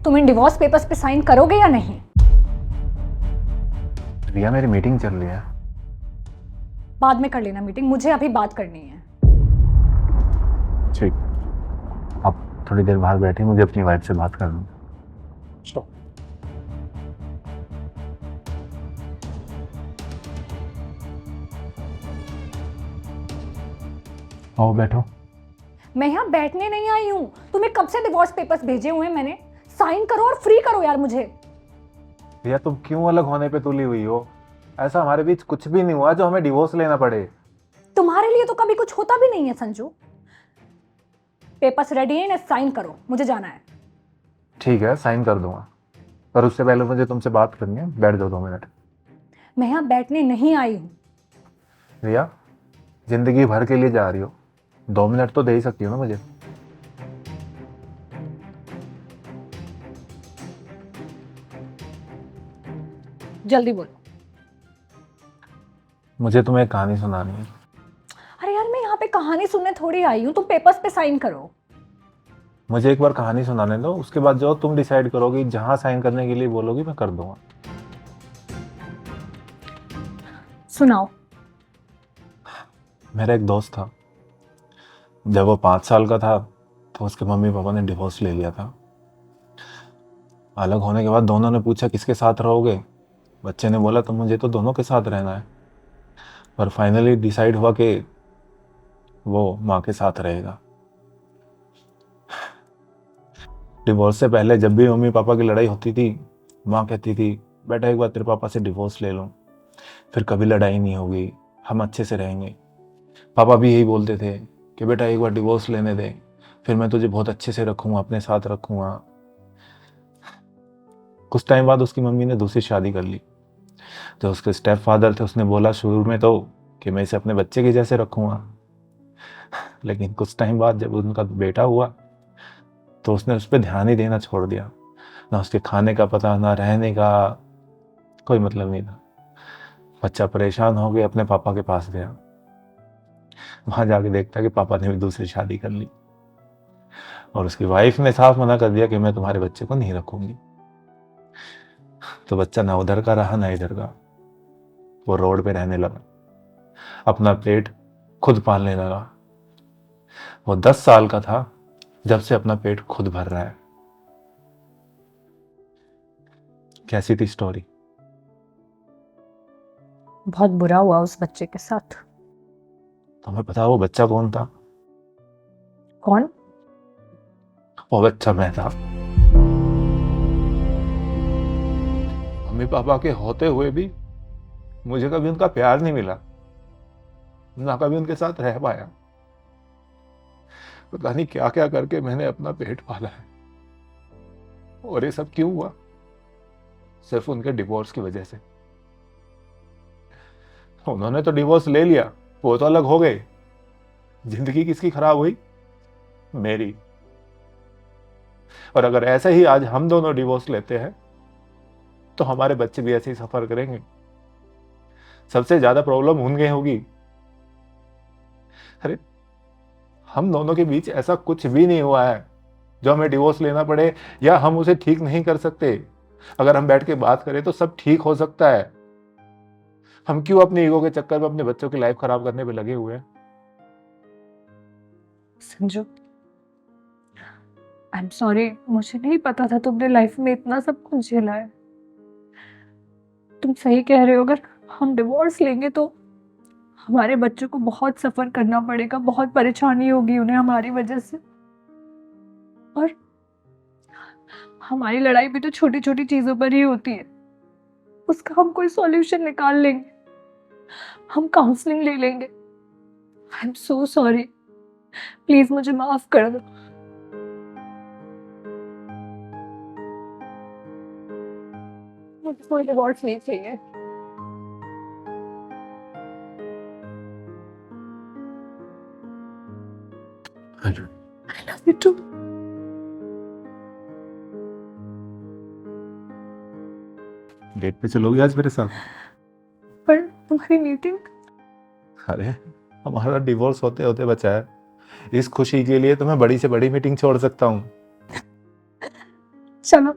तुम इन divorce papers पे sign करोगे या नहीं? रिया, मेरी मीटिंग चल रही है। बाद में कर लेना मीटिंग, मुझे अभी बात करनी है। ठीक, आप थोड़ी देर बाहर बैठे, मुझे अपनी वाइफ से बात करनी है। आओ बैठो। मैं यहाँ बैठने नहीं आई हूँ। तुम्हें कब से डिवोर्स पेपर्स भेजे हुए हैं मैंने? साइन करो और फ्री करो यार मुझे। रिया, तुम क्यों अलग होने पे तुली हुई हो? ऐसा हमारे बीच कुछ भी नहीं हुआ जो हमें डिवोर्स लेना पड़े। तुम्हारे लिए तो कभी कुछ होता भी नहीं है संजू। पेपर्स रेडी है ना, साइन करो, मुझे जाना है। ठीक है, साइन कर दूंगा, पर उससे पहले मुझे तुमसे बात करनी है। बैठ जाओ 2 मिनट। मैं यहाँ बैठने नहीं आई हूँ। रिया, जिंदगी भर के लिए जा रही हो, 2 मिनट तो दे ही सकती हो ना मुझे। जल्दी बोलो। मुझे तुम्हें एक कहानी सुनानी है। अरे यार, मैं यहाँ पे कहानी सुनने थोड़ी आई हूँ। तुम पेपर्स पे साइन करो। मुझे एक बार कहानी सुनाने दो, उसके बाद जो तुम डिसाइड करोगी, जहां साइन करने के लिए बोलोगी मैं कर दूंगा। सुनाओ। मेरा एक दोस्त था। जब वो 5 साल का था तो उसके मम्मी पापा ने डिवोर्स ले लिया था। अलग होने के बाद दोनों ने पूछा किसके साथ रहोगे। बच्चे ने बोला तो मुझे तो दोनों के साथ रहना है। पर फाइनली डिसाइड हुआ कि वो माँ के साथ रहेगा। डिवोर्स से पहले जब भी मम्मी पापा की लड़ाई होती थी, माँ कहती थी बेटा एक बार तेरे पापा से डिवोर्स ले लो, फिर कभी लड़ाई नहीं होगी, हम अच्छे से रहेंगे। पापा भी यही बोलते थे कि बेटा एक बार डिवोर्स लेने दे, फिर मैं तुझे बहुत अच्छे से रखूँगा, अपने साथ रखूँगा। कुछ टाइम बाद उसकी मम्मी ने दूसरी शादी कर ली। जो उसके स्टेप फादर थे, उसने बोला शुरू में तो कि मैं इसे अपने बच्चे के जैसे रखूँगा, लेकिन कुछ टाइम बाद जब उनका बेटा हुआ तो उसने उस पर ध्यान ही देना छोड़ दिया। ना उसके खाने का पता, ना रहने का कोई मतलब नहीं था। बच्चा परेशान हो गया, अपने पापा के पास गया। वहां जाके देखता कि पापा ने भी दूसरी शादी कर ली और उसकी वाइफ ने साफ मना कर दिया कि मैं तुम्हारे बच्चे को नहीं रखूंगी। तो बच्चा ना उधर का रहा ना इधर का। वो रोड पे रहने लगा, अपना पेट खुद पालने लगा। वो 10 साल का था जब से अपना पेट खुद भर रहा है। कैसी थी स्टोरी? बहुत बुरा हुआ उस बच्चे के साथ। तुम्हें पता वो बच्चा कौन था? कौन? वो बच्चा मैं था। मम्मी पापा के होते हुए भी मुझे कभी उनका प्यार नहीं मिला, ना कभी उनके साथ रह पाया। पता नहीं क्या क्या करके मैंने अपना पेट पाला है। और ये सब क्यों हुआ? सिर्फ उनके डिवोर्स की वजह से। उन्होंने तो डिवोर्स ले लिया, वो तो अलग हो गए। जिंदगी किसकी खराब हुई? मेरी। और अगर ऐसे ही आज हम दोनों डिवोर्स लेते हैं तो हमारे बच्चे भी ऐसे ही सफर करेंगे। सबसे ज्यादा प्रॉब्लम उनके होगी। अरे, हम दोनों के बीच ऐसा कुछ भी नहीं हुआ है जो हमें डिवोर्स लेना पड़े, या हम उसे ठीक नहीं कर सकते। अगर हम बैठ के बात करें तो सब ठीक हो सकता है। हम क्यों अपने ईगो के चक्कर में अपने बच्चों की लाइफ खराब करने पे लगे हुए हैं? Sanju, I am sorry. मुझे नहीं पता था तुमने लाइफ में इतना सब कुछ झेला है। तुम सही कह रहे हो, अगर हम डिवोर्स लेंगे तो हमारे बच्चों को बहुत सफर करना पड़ेगा, बहुत परेशानी होगी उन्हें हमारी वजह से। और हमारी लड़ाई भी तो छोटी छोटी चीजों पर ही होती है। उसका हम कोई सॉल्यूशन निकाल लेंगे, हम काउंसलिंग ले लेंगे। I am so sorry, please मुझे माफ कर दो। मुझे कोई डिवोर्स नहीं चाहिए। I love you too. Date पे चलोगी आज मेरे साथ? पर तुम्हारी मीटिंग। अरे, हमारा डिवोर्स होते होते बचा है। इस खुशी के लिए तो मैं बड़ी से बड़ी मीटिंग छोड़ सकता हूँ। चलो।